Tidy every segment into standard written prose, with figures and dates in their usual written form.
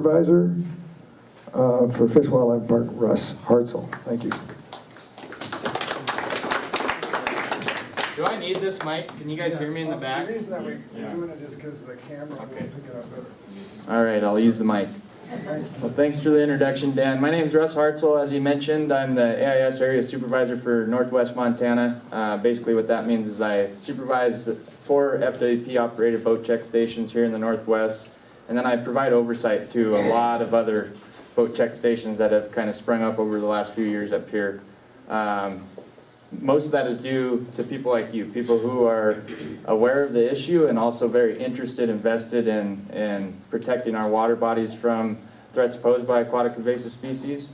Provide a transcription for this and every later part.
Supervisor for Fish Wildlife Park, Russ Hartzell. Thank you. Do I need this mic? Can you guys hear me in the back? The reason that we're doing it is because the camera will pick it up better. All right, I'll use the mic. Well, thanks for the introduction, Dan. My name is Russ Hartzell. As you mentioned, I'm the AIS Area Supervisor for Northwest Montana. Basically what that means is I supervise 4 FWP-operated boat check stations here in the Northwest, and then I provide oversight to a lot of other boat check stations that have kind of sprung up over the last few years up here. Most of that is due to people like you, people who are aware of the issue and also very interested, invested in protecting our water bodies from threats posed by aquatic invasive species.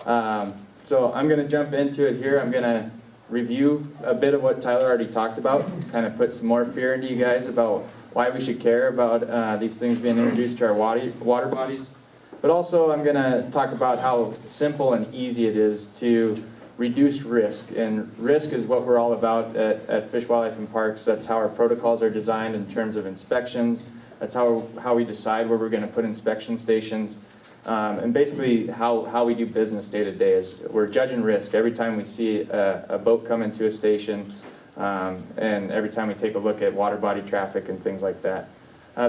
So I'm going to jump into it here. I'm going to review a bit of what Tyler already talked about, kind of put some more fear into you guys about why we should care about these things being introduced to our water bodies. But also I'm going to talk about how simple and easy it is to reduce risk, and risk is what we're all about at Fish, Wildlife, and Parks. That's how our protocols are designed in terms of inspections. That's how we decide where we're going to put inspection stations, and basically how we do business day to day is we're judging risk every time we see a boat come into a station, and every time we take a look at water body traffic and things like that.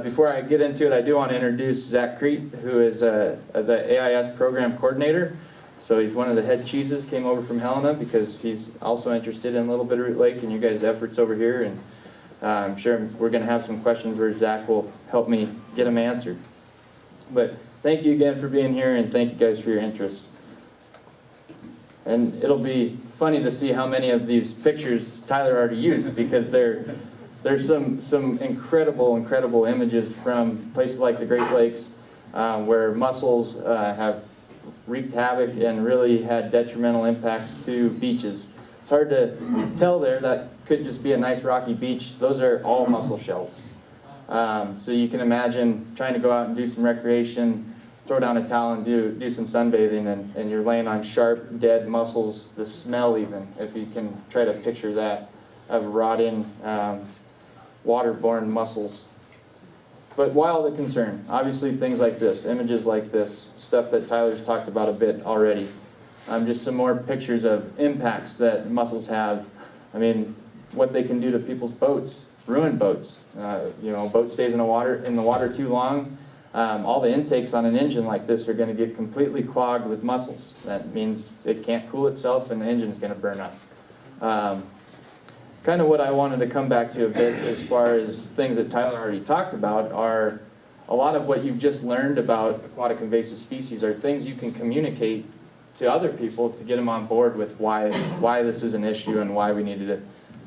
Before I get into it, I do want to introduce Zach Crete, who is the AIS program coordinator. So he's one of the head cheeses, came over from Helena because he's also interested in Little Bitterroot Lake and you guys' efforts over here. And I'm sure we're going to have some questions where Zach will help me get them answered. But thank you again for being here, and thank you guys for your interest. And it'll be funny to see how many of these pictures Tyler already used, because there's some incredible images from places like the Great Lakes where mussels have wreaked havoc and really had detrimental impacts to beaches. It's hard to tell there. That could just be a nice rocky beach. Those are all mussel shells. So you can imagine trying to go out and do some recreation, throw down a towel and do some sunbathing, and you're laying on sharp, dead mussels, the smell even, if you can try to picture that, of rotting, waterborne mussels. But why all the concern? Obviously things like this, images like this, stuff that Tyler's talked about a bit already. Just some more pictures of impacts that mussels have. I mean, what they can do to people's boats, ruin boats. You know, a boat stays in the water too long. All the intakes on an engine like this are going to get completely clogged with mussels. That means it can't cool itself and the engine's going to burn up. Kind of what I wanted to come back to a bit as far as things that Tyler already talked about are a lot of what you've just learned about aquatic invasive species are things you can communicate to other people to get them on board with why this is an issue and why we need to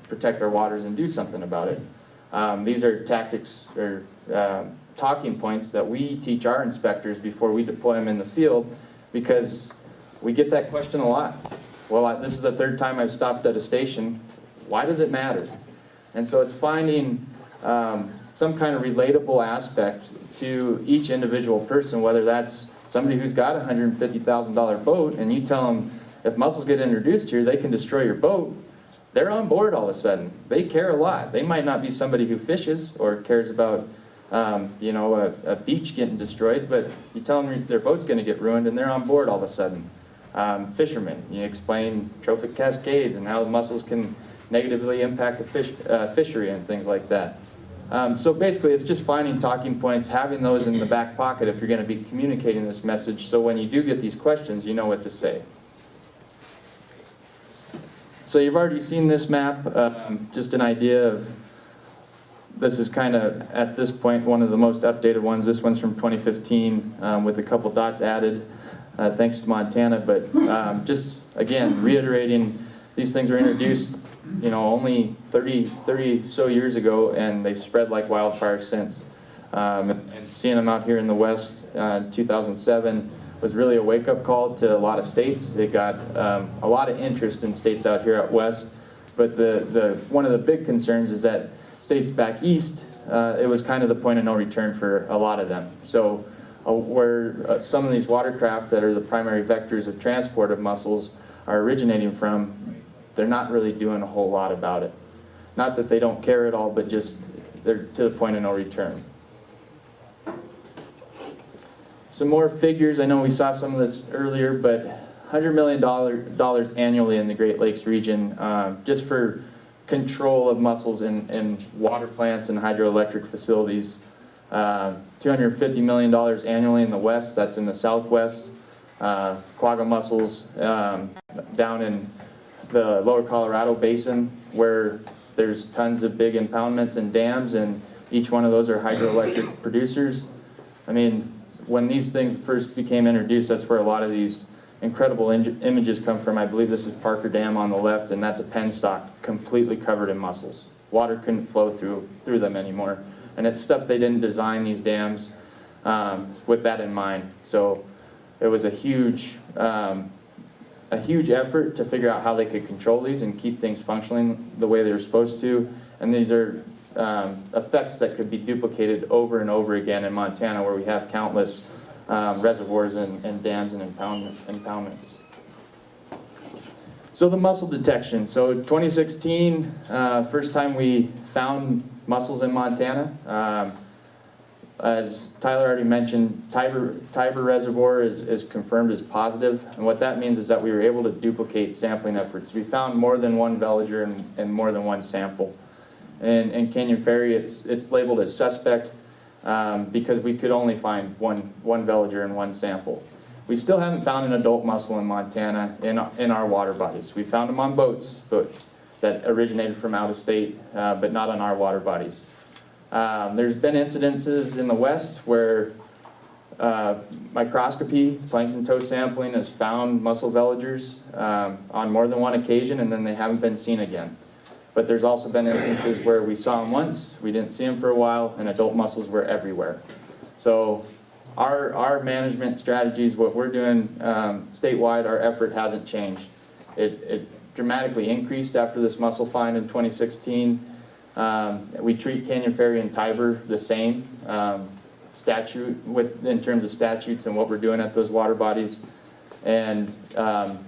protect our waters and do something about it. These are tactics or talking points that we teach our inspectors before we deploy them in the field, because we get that question a lot. Well, this is the 3rd time I've stopped at a station. Why does it matter? And so it's finding some kind of relatable aspect to each individual person, whether that's somebody who's got a $150,000 boat and you tell them if mussels get introduced here, they can destroy your boat. They're on board all of a sudden. They care a lot. They might not be somebody who fishes or cares about you know, a beach getting destroyed, but you tell them their boat's going to get ruined and they're on board all of a sudden. Fishermen, you explain trophic cascades and how the mussels can negatively impact the fishery and things like that. So basically it's just finding talking points, having those in the back pocket if you're going to be communicating this message, so when you do get these questions, you know what to say. So you've already seen this map, just an idea of, this is kind of, at this point, one of the most updated ones. This one's from 2015 with a couple dots added, thanks to Montana, but just, again, reiterating, these things were introduced, you know, only 30 so years ago, and they've spread like wildfire since. And seeing them out here in the West in 2007 was really a wake-up call to a lot of states. It got a lot of interest in states out here out west, but one of the big concerns is that states back east, it was kind of the point of no return for a lot of them. So where some of these watercraft that are the primary vectors of transport of mussels are originating from, they're not really doing a whole lot about it. Not that they don't care at all, but just they're to the point of no return. some more figures. I know we saw some of this earlier, but $100 million annually in the Great Lakes region just for control of mussels in water plants and hydroelectric facilities. $250 million annually in the west, that's in the southwest. Quagga mussels down in the lower Colorado basin where there's tons of big impoundments and dams, and each one of those are hydroelectric producers. I mean, when these things first became introduced, that's where a lot of these incredible images come from. I believe this is Parker Dam on the left, and that's a penstock completely covered in mussels. Water couldn't flow through them anymore. And it's stuff they didn't design these dams with that in mind. So it was a huge effort to figure out how they could control these and keep things functioning the way they were supposed to. And these are effects that could be duplicated over and over again in Montana, where we have countless reservoirs and dams and impoundments. So the mussel detection. So 2016, first time we found mussels in Montana. As Tyler already mentioned, Tiber Reservoir is confirmed as positive, and what that means is that we were able to duplicate sampling efforts. We found more than one veliger and more than one sample. And in Canyon Ferry, it's labeled as suspect because we could only find one veliger and one sample. We still haven't found an adult mussel in Montana in our water bodies. We found them on boats that originated from out of state, but not on our water bodies. There's been incidences in the west where microscopy, plankton toe sampling, has found mussel veligers on more than one occasion, and then they haven't been seen again. But there's also been instances where we saw them once, we didn't see them for a while, and adult mussels were everywhere. So our management strategies, what we're doing statewide, our effort hasn't changed. It dramatically increased after this mussel find in 2016. We treat Canyon Ferry and Tiber the same in terms of statutes and what we're doing at those water bodies, and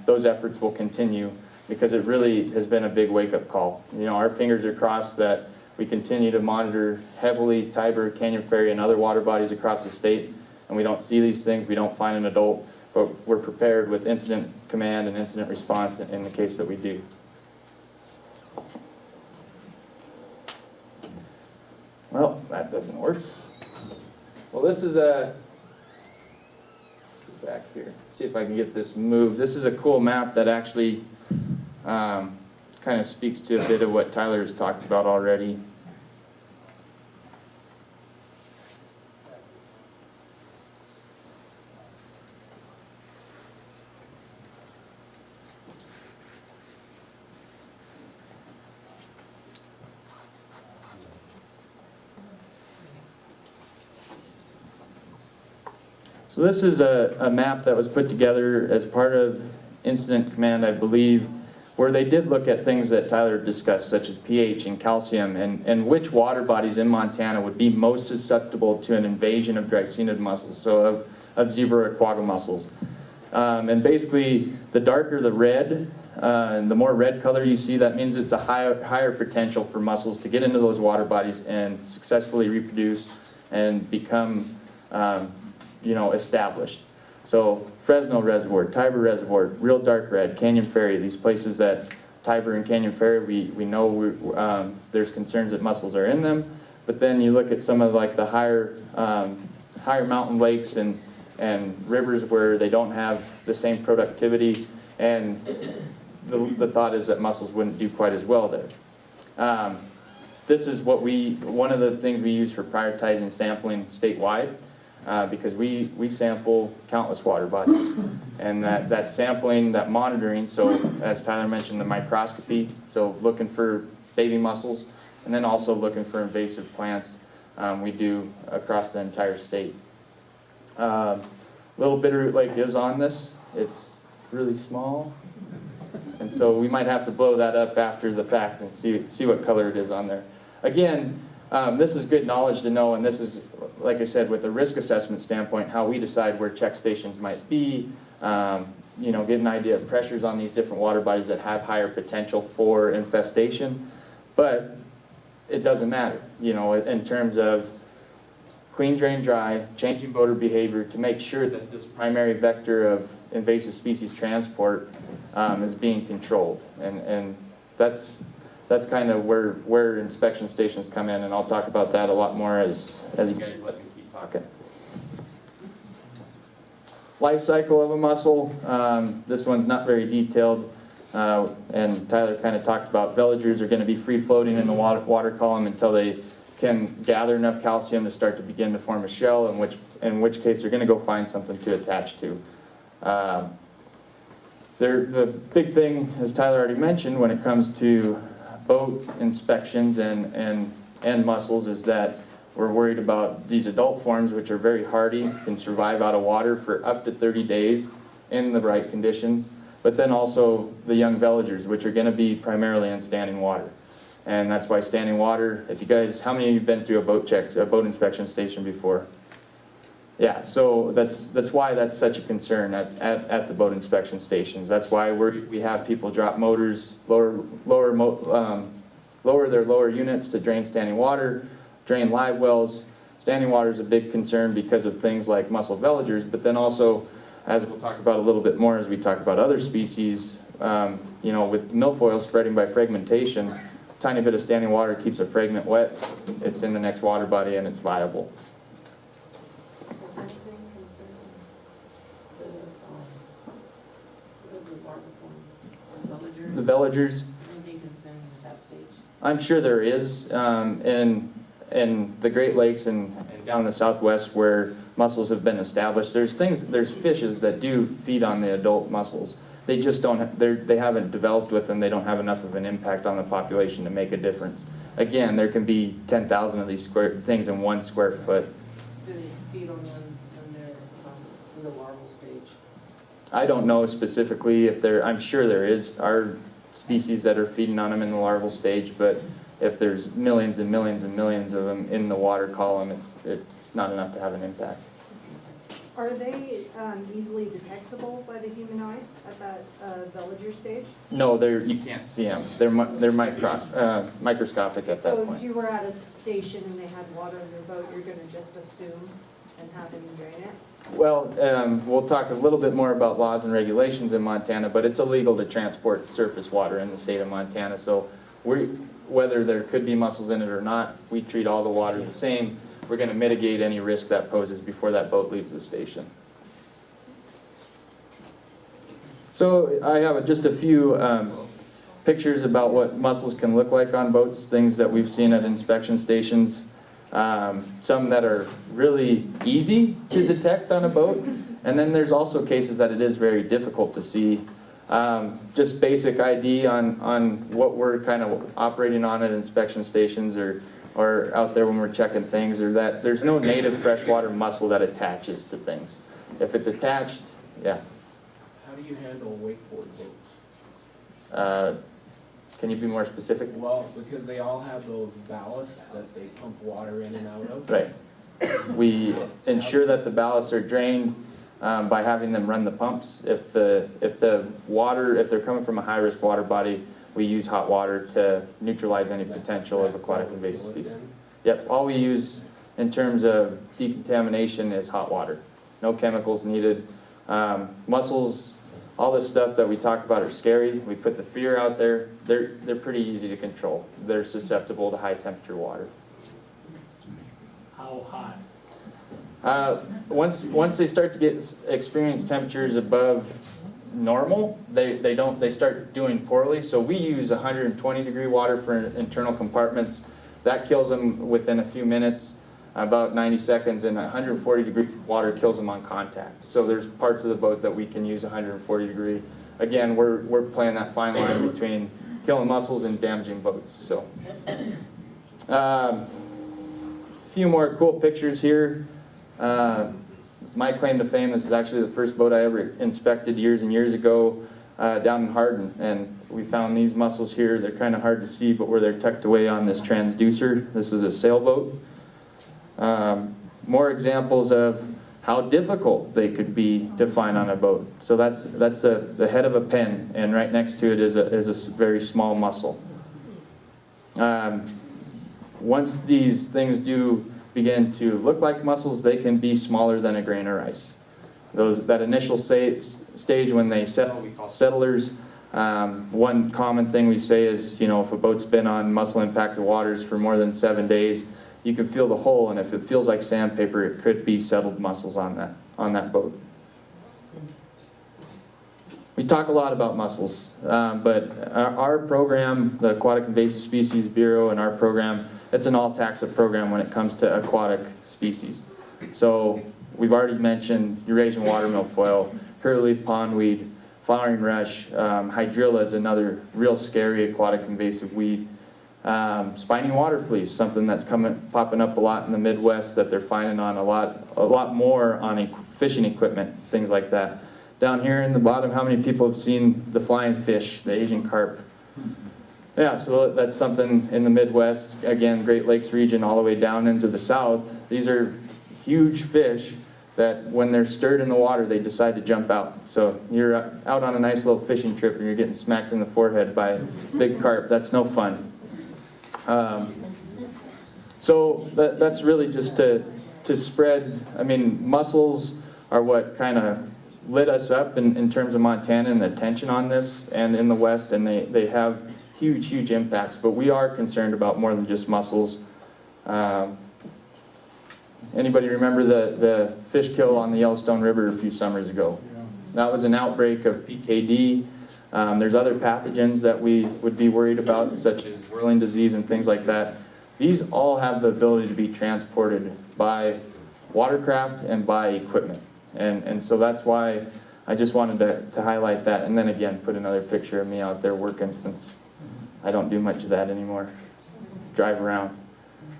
those efforts will continue because it really has been a big wake-up call. You know, our fingers are crossed that we continue to monitor heavily Tiber, Canyon Ferry, and other water bodies across the state, and we don't see these things, we don't find an adult, but we're prepared with incident command and incident response in the case that we do. Well, that doesn't work. Well, this is back here. See if I can get this moved. This is a cool map that actually kind of speaks to a bit of what Tyler has talked about already. So this is a map that was put together as part of Incident Command, I believe, where they did look at things that Tyler discussed, such as pH and calcium, and which water bodies in Montana would be most susceptible to an invasion of Dreissenid mussels, so of zebra or quagga mussels. And basically, the darker the red, and the more red color you see, that means it's a higher potential for mussels to get into those water bodies and successfully reproduce and become established. So Fresno Reservoir, Tiber Reservoir, real dark red, Canyon Ferry, these places that Tiber and Canyon Ferry, we know there's concerns that mussels are in them, but then you look at some of like the higher mountain lakes and rivers where they don't have the same productivity, and the thought is that mussels wouldn't do quite as well there. This is one of the things we use for prioritizing sampling statewide. Because we sample countless water bodies, and that sampling, that monitoring, so as Tyler mentioned, the microscopy, so looking for baby mussels, and then also looking for invasive plants, we do across the entire state. Little Bitterroot Lake is on this. It's really small, and so we might have to blow that up after the fact and see what color it is on there. Again, this is good knowledge to know, and this is, like I said, with a risk assessment standpoint, how we decide where check stations might be, get an idea of pressures on these different water bodies that have higher potential for infestation. But it doesn't matter, in terms of clean, drain, dry, changing boater behavior to make sure that this primary vector of invasive species transport is being controlled. And that's kind of where inspection stations come in, and I'll talk about that a lot more as you guys let me keep talking. Life cycle of a mussel, this one's not very detailed, and Tyler kind of talked about veligers are going to be free floating in the water column until they can gather enough calcium to start to begin to form a shell, in which case they're going to go find something to attach to. The big thing, as Tyler already mentioned, when it comes to boat inspections and mussels is that we're worried about these adult forms, which are very hardy, can survive out of water for up to 30 days in the right conditions, but then also the young veligers, which are going to be primarily in standing water. And that's why standing water, if you guys, how many of you have been through a boat inspection station before? Yeah, so that's why that's such a concern at the boat inspection stations. That's why we have people drop motors, lower their lower units to drain standing water, drain live wells. Standing water is a big concern because of things like mussel veligers, but then also, as we'll talk about a little bit more as we talk about other species, you know, with milfoil spreading by fragmentation, a tiny bit of standing water keeps a fragment wet, it's in the next water body and it's viable. Does anything concern what is the larva form? Veligers? The veligers, Is anything concerning at that stage? I'm sure there is, in the Great Lakes and down in the Southwest where mussels have been established. There's fishes that do feed on the adult mussels. They just don't, they haven't developed with them. They don't have enough of an impact on the population to make a difference. Again, there can be 10,000 of these square things in 1 square foot. Do they feed on them when they're in the larval stage? I don't know specifically if I'm sure there are species that are feeding on them in the larval stage, but if there's millions and millions and millions of them in the water column, it's not enough to have an impact. Are they easily detectable by the human eye at that veliger stage? No, you can't see them. They're microscopic at that So point. if you were at a station and they had water in their boat, you're going to just assume and have them drain it? Well, we'll talk a little bit more about laws and regulations in Montana, but it's illegal to transport surface water in the state of Montana. So whether there could be mussels in it or not, we treat all the water the same. We're going to mitigate any risk that poses before that boat leaves the station. So I have just a few pictures about what mussels can look like on boats, things that we've seen at inspection stations. Some that are really easy to detect on a boat, and then there's also cases that it is very difficult to see. Just basic ID on what we're kind of operating on at inspection stations or out there when we're checking things, or that there's no native freshwater mussel that attaches to things. If it's attached, yeah. How do you handle wakeboard boats? Can you be more specific? Well, because they all have those ballasts that they pump water in and out of. Right. We ensure that the ballasts are drained by having them run the pumps. If they're coming from a high-risk water body, we use hot water to neutralize any potential of aquatic invasive species. Yep, all we use in terms of decontamination is hot water. No chemicals needed. Mussels, all this stuff that we talked about are scary. We put the fear out there. They're pretty easy to control. They're susceptible to high temperature water. How hot? Once they start to experience temperatures above normal, they start doing poorly. So we use 120-degree water for internal compartments. That kills them within a few minutes, about 90 seconds, and 140-degree water kills them on contact. So there's parts of the boat that we can use 140-degree. Again, we're playing that fine line between killing mussels and damaging boats. So, a few more cool pictures here. My claim to fame, this is actually the first boat I ever inspected years and years ago down in Hardin, and we found these mussels here. They're kind of hard to see, but where they're tucked away on this transducer. This is a sailboat. More examples of how difficult they could be to find on a boat. So that's the head of a pen, and right next to it is a very small mussel. Once these things do begin to look like mussels, they can be smaller than a grain of rice. That initial stage when they settle, we call settlers. One common thing we say is, you know, if a boat's been on mussel-impacted waters for more than 7 days, you can feel the hull, and if it feels like sandpaper, it could be settled mussels on that boat. We talk a lot about mussels, but our program, the Aquatic Invasive Species Bureau, and our program, it's an all-taxa program when it comes to aquatic species. So we've already mentioned Eurasian water milfoil, curlyleaf pondweed, flowering rush, hydrilla is another real scary aquatic invasive weed. Spiny water fleas, something that's popping up a lot in the Midwest that they're finding on a lot more on fishing equipment, things like that. Down here in the bottom, how many people have seen the flying fish, the Asian carp? Yeah, so that's something in the Midwest, again, Great Lakes region all the way down into the south. These are huge fish that when they're stirred in the water, they decide to jump out. So you're out on a nice little fishing trip and you're getting smacked in the forehead by big carp. That's no fun. So that's really just to spread, I mean, mussels are what kind of lit us up in terms of Montana and the attention on this and in the West, and they have huge impacts, but we are concerned about more than just mussels. Anybody remember the fish kill on the Yellowstone River a few summers ago? That was an outbreak of PKD. There's other pathogens that we would be worried about, such as whirling disease and things like that. These all have the ability to be transported by watercraft and by equipment. And so that's why I just wanted to highlight that, and then again put another picture of me out there working, since I don't do much of that anymore. Drive around.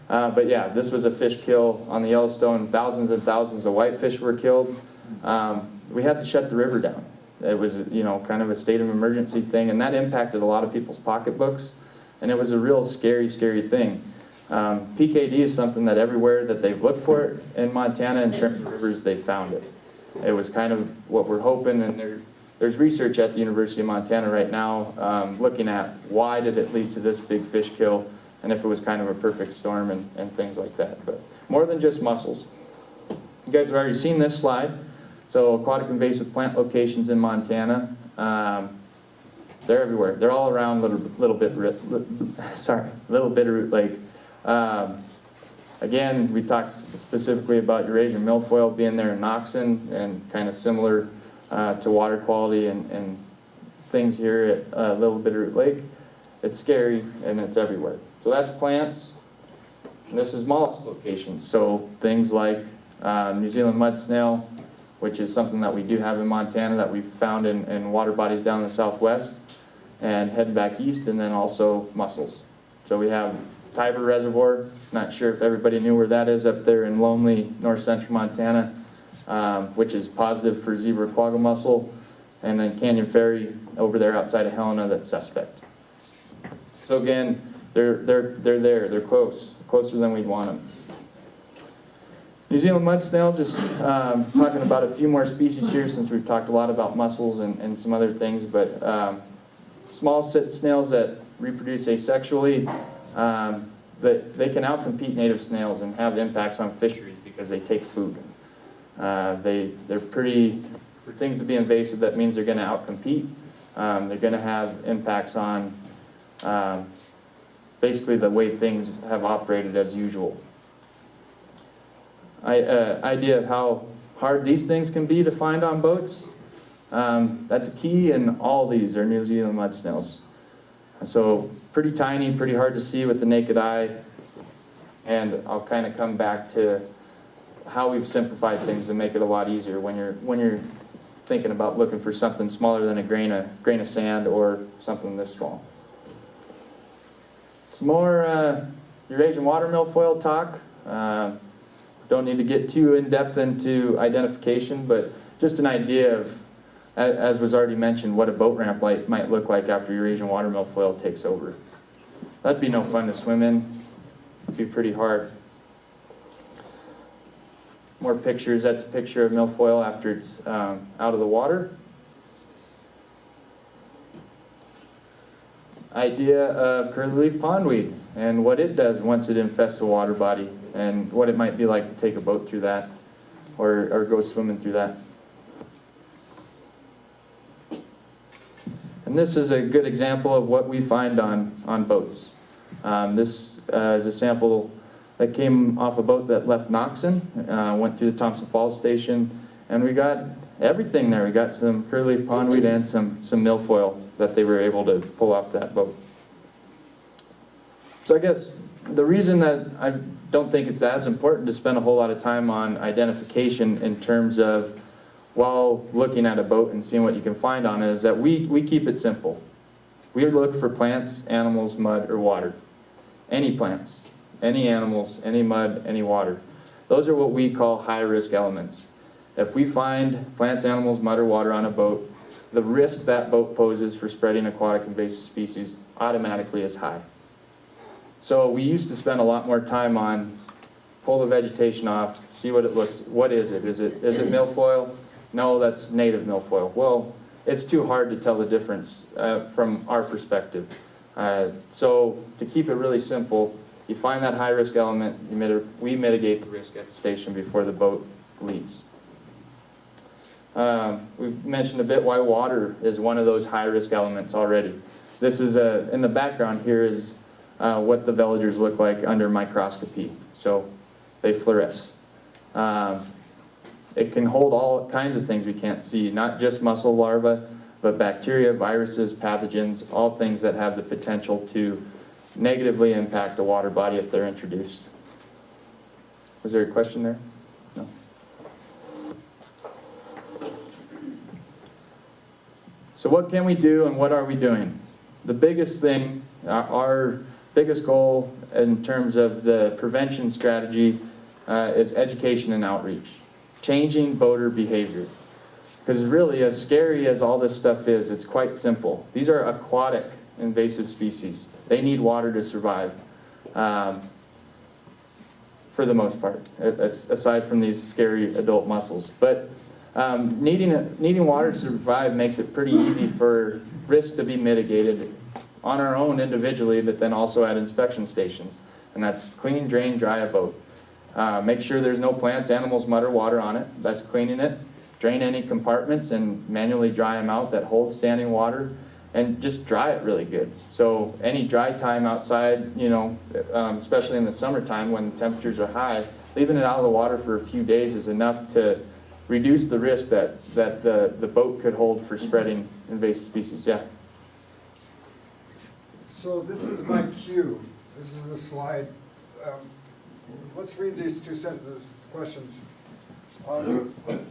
But yeah, this was a fish kill on the Yellowstone. Thousands and thousands of whitefish were killed. We had to shut the river down. It was, you know, kind of a state of emergency thing, and that impacted a lot of people's pocketbooks, and it was a real scary thing. PKD is something that everywhere that they've looked for it in Montana in terms of rivers, they found it. It was kind of what we're hoping, and there's research at the University of Montana right now looking at why did it lead to this big fish kill, and if it was kind of a perfect storm and things like that. But more than just mussels. You guys have already seen this slide. So aquatic invasive plant locations in Montana, they're everywhere. They're all around Little Bitterroot Lake. Again, we talked specifically about Eurasian milfoil being there in Noxon, and kind of similar to water quality and things here at Little Bitterroot Lake. It's scary and it's everywhere. So that's plants. And this is mollusk locations. So things like New Zealand mud snail, which is something that we do have in Montana that we've found in water bodies down in the southwest, and heading back east, and then also mussels. So we have Tiber Reservoir, not sure if everybody knew where that is, up there in lonely north central Montana, which is positive for zebra quagga mussel, and then Canyon Ferry over there outside of Helena, that's suspect. So again, they're closer than we'd want them. New Zealand mud snail, just talking about a few more species here, since we've talked a lot about mussels and some other things, but small snails that reproduce asexually, they can outcompete native snails and have impacts on fisheries because they take food. They're pretty, for things to be invasive, that means they're going to outcompete. They're going to have impacts on basically the way things have operated as usual. Idea of how hard these things can be to find on boats, that's a key, and all these are New Zealand mud snails. So pretty tiny, pretty hard to see with the naked eye, and I'll kind of come back to how we've simplified things to make it a lot easier when you're thinking about looking for something smaller than a grain of sand or something this small. Some more Eurasian water milfoil talk. Don't need to get too in-depth into identification, but just an idea of, as was already mentioned, what a boat ramp might look like after Eurasian water milfoil takes over. That'd be no fun to swim in. It'd be pretty hard. More pictures. That's a picture of milfoil after it's out of the water. Idea of curlyleaf pondweed and what it does once it infests a water body. and what it might be like to take a boat through that or go swimming through that. And this is a good example of what we find on boats. This is a sample that came off a boat that left Noxon, went through the Thompson Falls station, and we got everything there. We got some curly pondweed and some milfoil that they were able to pull off that boat. So I guess the reason that I don't think it's as important to spend a whole lot of time on identification in terms of while looking at a boat and seeing what you can find on it is that we keep it simple. We look for plants, animals, mud, or water. Any plants, any animals, any mud, any water. Those are what we call high-risk elements. If we find plants, animals, mud, or water on a boat, the risk that boat poses for spreading aquatic invasive species automatically is high. So we used to spend a lot more time on pull the vegetation off, see what it looks, what is it? Is it milfoil? No, that's native milfoil. Well, it's too hard to tell the difference from our perspective. So to keep it really simple, you find that high-risk element, we mitigate the risk at the station before the boat leaves. We've mentioned a bit why water is one of those high-risk elements already. This is, in the background here is what the veligers look like under microscopy. So they fluoresce. It can hold all kinds of things we can't see, not just mussel larvae, but bacteria, viruses, pathogens, all things that have the potential to negatively impact the water body if they're introduced. Was there a question there? No. So what can we do and what are we doing? The biggest thing, our biggest goal in terms of the prevention strategy is education and outreach. Changing boater behavior. Because really, as scary as all this stuff is, it's quite simple. These are aquatic invasive species. They need water to survive, for the most part, aside from these scary adult mussels. But needing water to survive makes it pretty easy for risk to be mitigated on our own individually, but then also at inspection stations. And that's clean, drain, dry a boat. Make sure there's no plants, animals, mud, or water on it. That's cleaning it. Drain any compartments and manually dry them out that hold standing water, and just dry it really good. So any dry time outside, you know, especially in the summertime when the temperatures are high, leaving it out of the water for a few days is enough to reduce the risk that the boat could hold for spreading invasive species. Yeah. So this is my cue. This is the slide. Let's read these two sentences, questions.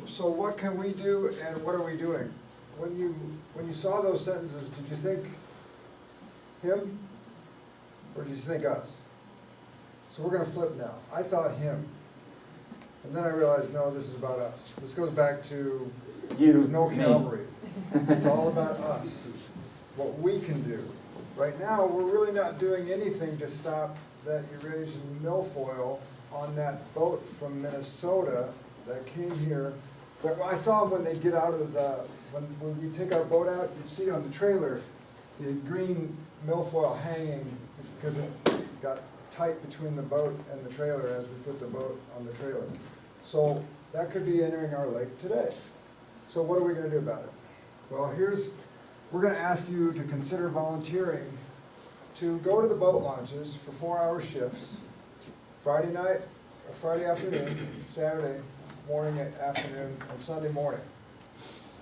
So what can we do and what are we doing? When you saw those sentences, did you think him or did you think us? So we're going to flip now. I thought him. And then I realized, no, this is about us. This goes back to there's no Calvary. It's all about us, what we can do. Right now, we're really not doing anything to stop that Eurasian milfoil on that boat from Minnesota that came here. But I saw them when they get out of the, when we take our boat out, you'd see on the trailer the green milfoil hanging because it got tight between the boat and the trailer as we put the boat on the trailer. So that could be entering our lake today. So what are we going to do about it? Well, we're going to ask you to consider volunteering to go to the boat launches for 4-hour shifts, Friday night, or Friday afternoon, Saturday morning, afternoon, and Sunday morning.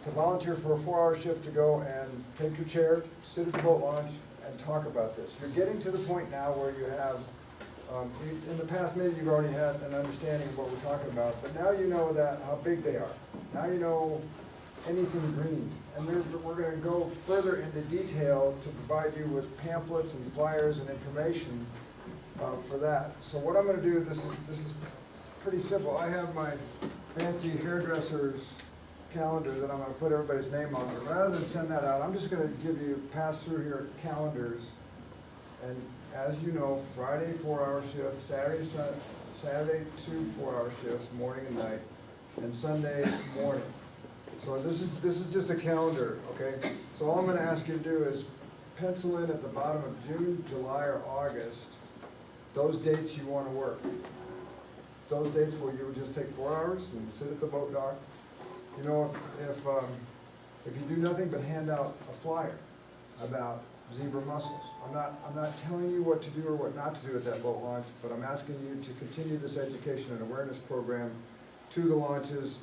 To volunteer for a 4-hour shift to go and take your chair, sit at the boat launch, and talk about this. You're getting to the point now where you have, in the past maybe you've already had an understanding of what we're talking about, but now you know how big they are. Now you know anything green. And we're going to go further into detail to provide you with pamphlets and flyers and information for that. So what I'm going to do, this is pretty simple. I have my fancy hairdresser's calendar that I'm going to put everybody's name on. But rather than send that out, I'm just going to pass through your calendars. And as you know, Friday 4-hour shift, Saturday 2 4-hour shifts, morning and night, and Sunday morning. So this is just a calendar, okay? So all I'm going to ask you to do is pencil in at the bottom of June, July, or August those dates you want to work. those dates where you would just take 4 hours and sit at the boat dock. You know, if you do nothing but hand out a flyer about zebra mussels, I'm not telling you what to do or what not to do at that boat launch, but I'm asking you to continue this education and awareness program to the launches.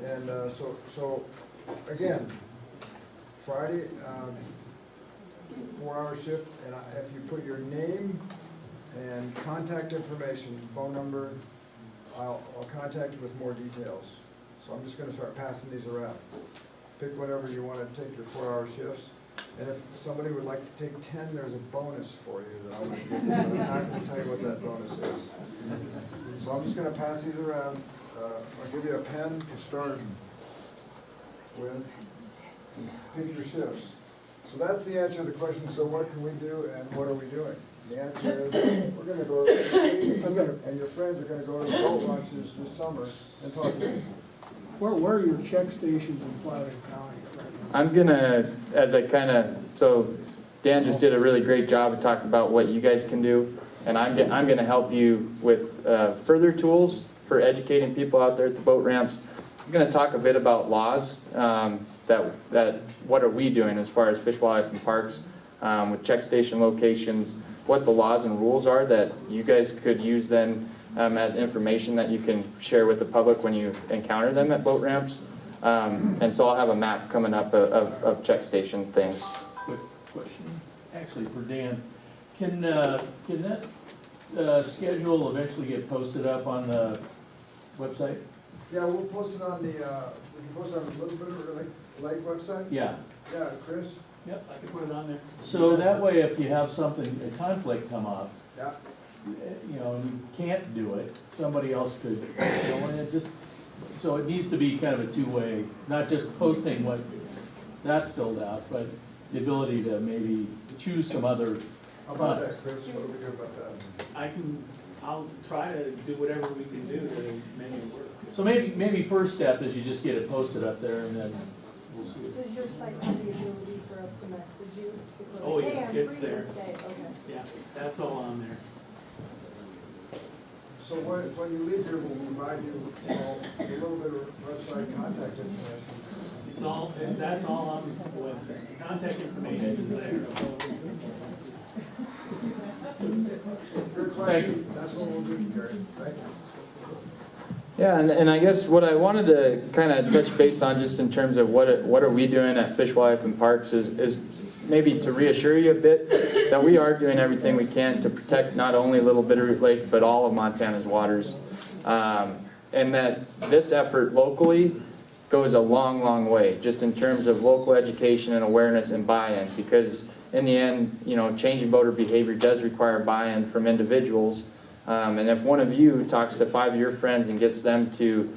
And so again, Friday, 4-hour shift, and if you put your name and contact information, phone number, I'll contact you with more details. So I'm just gonna start passing these around. Pick whatever you wanna take your 4-hour shifts. And if somebody would like to take 10, there's a bonus for you that I'm gonna give you, but I'm not gonna tell you what that bonus is. So I'm just gonna pass these around. I'll give you a pen to start with. Pick your shifts. So that's the answer to the question, so what can we do and what are we doing? The answer is, we're gonna go, and your friends are gonna go to the boat launches this summer and talk to you. Where are your check stations in Flatiron County right now? I'm gonna, as I so Dan just did a really great job of talking about what you guys can do, and I'm gonna help you with further tools for educating people out there at the boat ramps. I'm gonna talk a bit about laws, that what are we doing as far as Fish, Wildlife, and Parks, with check station locations, what the laws and rules are that you guys could use then as information that you can share with the public when you encounter them at boat ramps. And so I'll have a map coming up of check station things. Quick question, actually for Dan. Can that schedule eventually get posted up on the website? Yeah, we'll post it on the, we can post it on the Little Bit of Lake website. Yeah. Yeah, Chris? Yep, I can put it on there. So that way, if you have something, a conflict come up, Yeah. you know, and you can't do it, somebody else could, you know, and it just, so it needs to be kind of a two-way, not just posting what that's filled out, but the ability to maybe choose some other. How about that, Chris? What do we do about that? I'll try to do whatever we can do to make it work. So maybe first step is you just get it posted up there and then we'll see. Does your site have the ability for us to message you? If we're Oh, like, yeah, "Hey, I'm it's free there. this day," okay. Yeah, that's all on there. So when you leave here, we'll provide you a little bit of website contact information. It's all, that's all on the website. The contact information is there. Good question. That's what we'll do, Gary. Thank you. Yeah, and I guess what I wanted to kind of touch base on just in terms of what are we doing at Fish, Wildlife, and Parks is maybe to reassure you a bit that we are doing everything we can to protect not only Little Bitterroot Lake, but all of Montana's waters. And that this effort locally goes a long, long way, just in terms of local education and awareness and buy-in, because in the end, you know, changing boater behavior does require buy-in from individuals. And if one of you talks to 5 of your friends and gets them to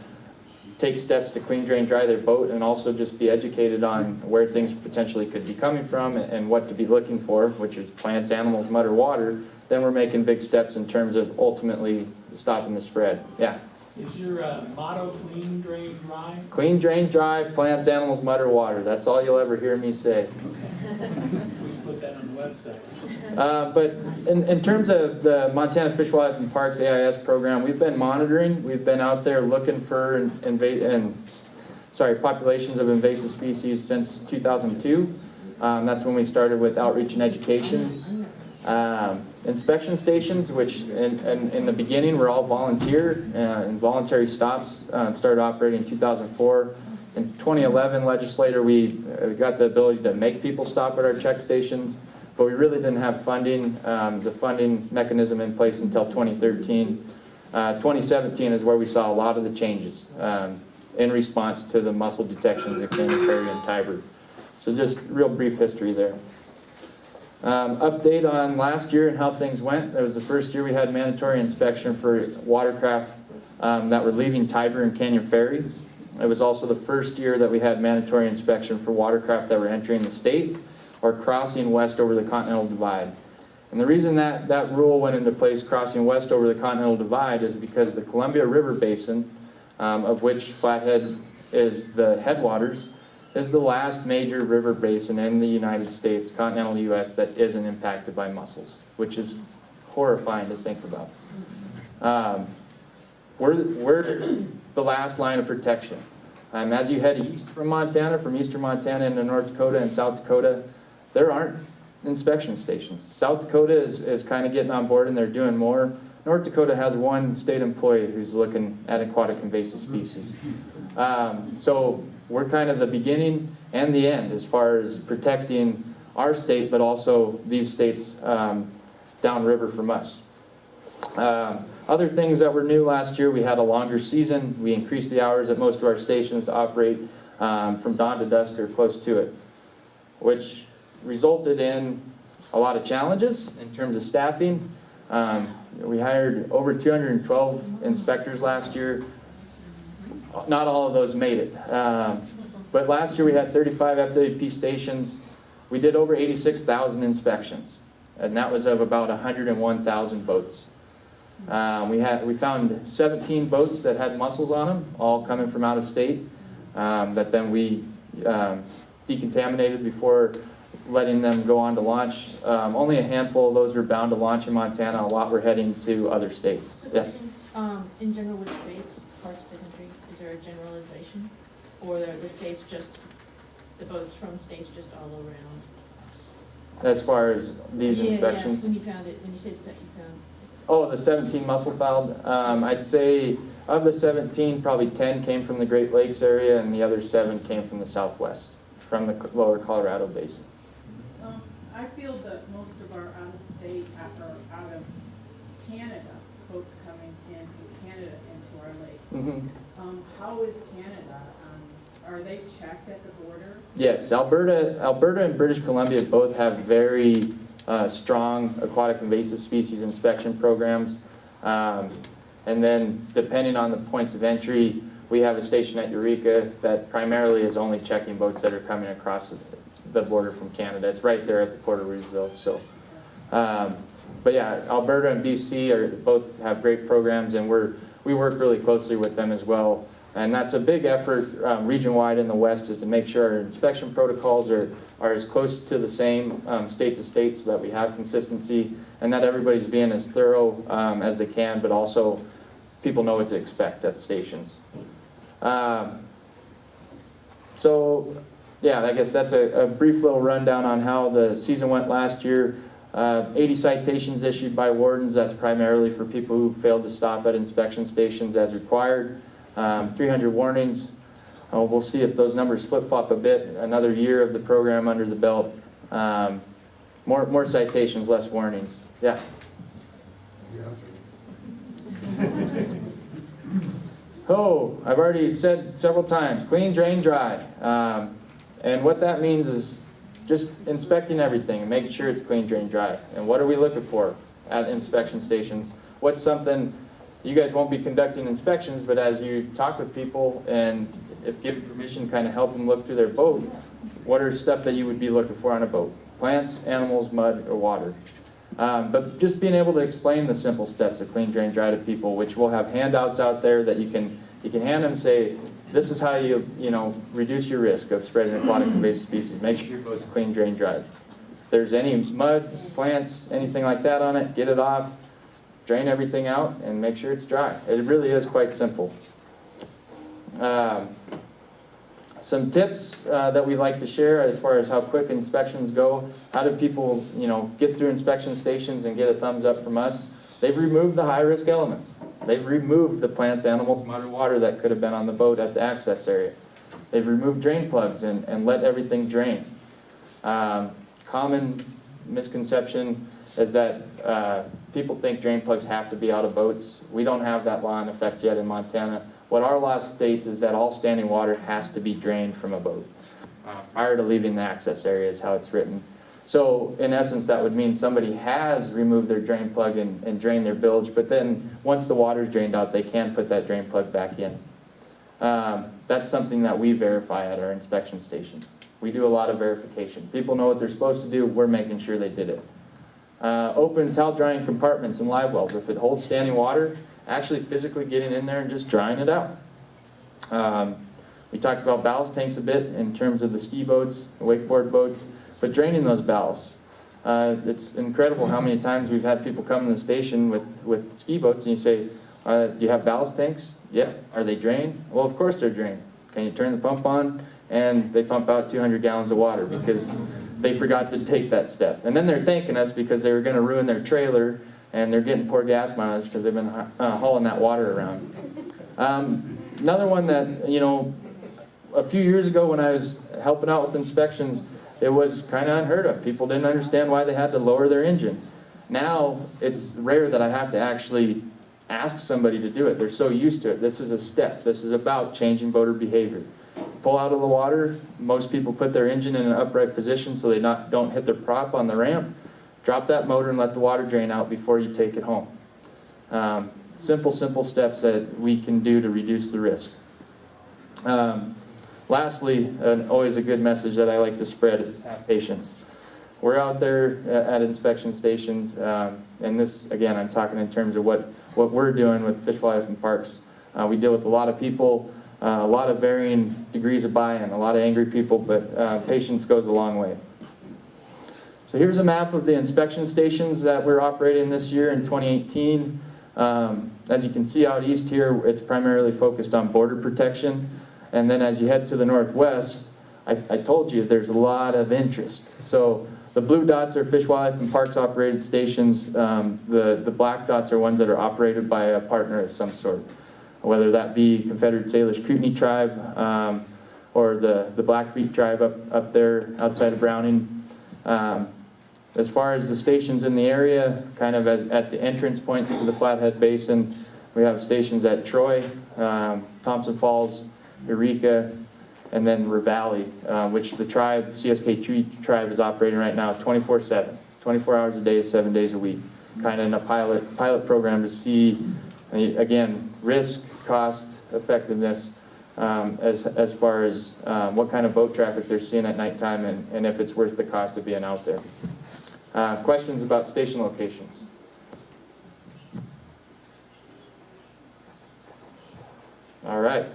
take steps to clean, drain, dry their boat, and also just be educated on where things potentially could be coming from and what to be looking for, which is plants, animals, mud, or water, then we're making big steps in terms of ultimately stopping the spread. Yeah. Is your motto clean, drain, dry? Clean, drain, dry, plants, animals, mud, or water. That's all you'll ever hear me say. We should put that on the website. But in terms of the Montana Fish, Wildlife, and Parks AIS program, we've been monitoring. We've been out there looking for populations of invasive species since 2002. That's when we started with outreach and education. Inspection stations, which in the beginning were all volunteer and voluntary stops, started operating in 2004. In 2011, legislator, we got the ability to make people stop at our check stations, but we really didn't have funding, the funding mechanism in place until 2013. 2017 is where we saw a lot of the changes in response to the mussel detections at Canyon Prairie and Tiber. So just real brief history there. Update on last year and how things went. It was the first year we had mandatory inspection for watercraft that were leaving Tiber and Canyon Ferry. It was also the first year that we had mandatory inspection for watercraft that were entering the state or crossing west over the Continental Divide. And the reason that rule went into place, crossing west over the Continental Divide, is because the Columbia River Basin, of which Flathead is the headwaters, is the last major river basin in the United States, continental U.S., that isn't impacted by mussels, which is horrifying to think about. we're the last line of protection. As you head east from Montana, from eastern Montana into North Dakota and South Dakota, there aren't inspection stations. South Dakota is kind of getting on board and they're doing more. North Dakota has one state employee who's looking at aquatic invasive species. So we're kind of the beginning and the end as far as protecting our state, but also these states downriver from us. Other things that were new last year, we had a longer season. We increased the hours at most of our stations to operate from dawn to dusk or close to it, which resulted in a lot of challenges in terms of staffing. We hired over 212 inspectors last year. Not all of those made it. But last year we had 35 FWP stations. We did over 86,000 inspections, and that was of about 101,000 boats. We found 17 boats that had mussels on them, all coming from out of state, that then we decontaminated before letting them go on to launch. Only a handful of those were bound to launch in Montana. A lot were heading to other states. Yeah. In general with states, parts of the country, is there a generalization? Or are the states just, the boats from states just all around? As far as these inspections. Yes, when you found it, when you said that you found. Oh, the 17 mussel found. I'd say of the 17, probably 10 came from the Great Lakes area and the other 7 came from the Southwest, from the lower Colorado basin. I feel that most of our out-of-state, or out of Canada, boats coming in from Canada into our lake. Mm-hmm. How is Canada? Are they checked at the border? Yes, Alberta and British Columbia both have very strong aquatic invasive species inspection programs. And then depending on the points of entry, we have a station at Eureka that primarily is only checking boats that are coming across the border from Canada. It's right there at the Port of Roosevelt. So, but yeah, Alberta and BC both have great programs, and we work really closely with them as well. And that's a big effort region-wide in the West, is to make sure our inspection protocols are as close to the same state to state, so that we have consistency and that everybody's being as thorough as they can, but also people know what to expect at stations. So yeah, I guess that's a brief little rundown on how the season went last year. 80 citations issued by wardens. That's primarily for people who failed to stop at inspection stations as required. 300 warnings. We'll see if those numbers flip-flop a bit. Another year of the program under the belt. More citations, less warnings. Yeah. Oh, I've already said several times, clean, drain, dry. And what that means is just inspecting everything and making sure it's clean, drain, dry. And what are we looking for at inspection stations? What's something, you guys won't be conducting inspections, but as you talk with people and if given permission, kind of help them look through their boat, what are stuff that you would be looking for on a boat? Plants, animals, mud, or water. But just being able to explain the simple steps of clean, drain, dry to people, which we'll have handouts out there that you can hand them and say, this is how you reduce your risk of spreading aquatic invasive species. Make sure your boat's clean, drain, dry. If there's any mud, plants, anything like that on it, get it off, drain everything out, and make sure it's dry. It really is quite simple. Some tips that we like to share as far as how quick inspections go. How do people, get through inspection stations and get a thumbs up from us? They've removed the high-risk elements. They've removed the plants, animals, mud, or water that could have been on the boat at the access area. They've removed drain plugs and let everything drain. Common misconception is that people think drain plugs have to be out of boats. We don't have that law in effect yet in Montana. What our law states is that all standing water has to be drained from a boat prior to leaving the access area, is how it's written. So in essence, that would mean somebody has removed their drain plug and drained their bilge, but then once the water's drained out, they can put that drain plug back in. That's something that we verify at our inspection stations. We do a lot of verification. People know what they're supposed to do. We're making sure they did it. Open towel drying compartments in live wells. If it holds standing water, actually physically getting in there and just drying it out. We talked about ballast tanks a bit in terms of the ski boats, the wakeboard boats, but draining those ballasts. It's incredible how many times we've had people come to the station with ski boats and you say, Do you have ballast tanks? Yeah. Are they drained? Well, of course they're drained. Can you turn the pump on? And they pump out 200 gallons of water because they forgot to take that step. And then they're thanking us because they were going to ruin their trailer and they're getting poor gas mileage because they've been hauling that water around. Another one that, you know, a few years ago when I was helping out with inspections, it was kind of unheard of. People didn't understand why they had to lower their engine. Now, it's rare that I have to actually ask somebody to do it. They're so used to it. This is a step. This is about changing boater behavior. Pull out of the water. Most people put their engine in an upright position so they don't hit their prop on the ramp. Drop that motor and let the water drain out before you take it home. Simple steps that we can do to reduce the risk. Lastly, always a good message that I like to spread is have patience. We're out there at inspection stations, and this, again, I'm talking in terms of what we're doing with Fish, Wildlife, and Parks. We deal with a lot of people, a lot of varying degrees of buy-in, a lot of angry people, but patience goes a long way. So here's a map of the inspection stations that we're operating this year in 2018. As you can see out east here, it's primarily focused on border protection. And then as you head to the northwest, I told you there's a lot of interest. So the blue dots are Fish, Wildlife, and Parks operated stations. The black dots are ones that are operated by a partner of some sort, whether that be Confederate Salish Kootenai tribe or the Blackfeet tribe up there outside of Browning. As far as the stations in the area, kind of at the entrance points to the Flathead Basin, we have stations at Troy, Thompson Falls, Eureka, and then Ravalli, which the tribe, CSK Tree Tribe, is operating right now 24/7, 24 hours a day, 7 days a week, kind of in a pilot program to see, again, risk, cost, effectiveness, as far as what kind of boat traffic they're seeing at nighttime and if it's worth the cost of being out there. Questions about station locations? All right.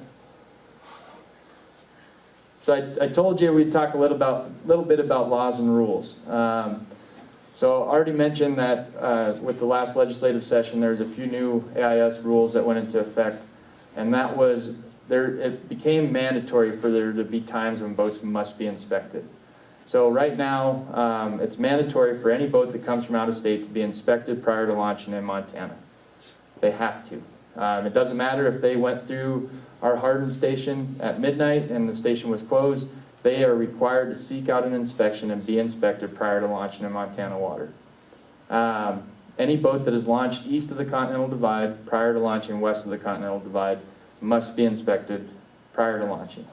So I told you we'd talk a little bit about laws and rules. So I already mentioned that with the last legislative session, there's a few new AIS rules that went into effect, and that was it became mandatory for there to be times when boats must be inspected. So right now, it's mandatory for any boat that comes from out of state to be inspected prior to launching in Montana. They have to. It doesn't matter if they went through our Hardin station at midnight and the station was closed. They are required to seek out an inspection and be inspected prior to launching in Montana water. Any boat that is launched east of the Continental Divide prior to launching west of the Continental Divide must be inspected prior to launching.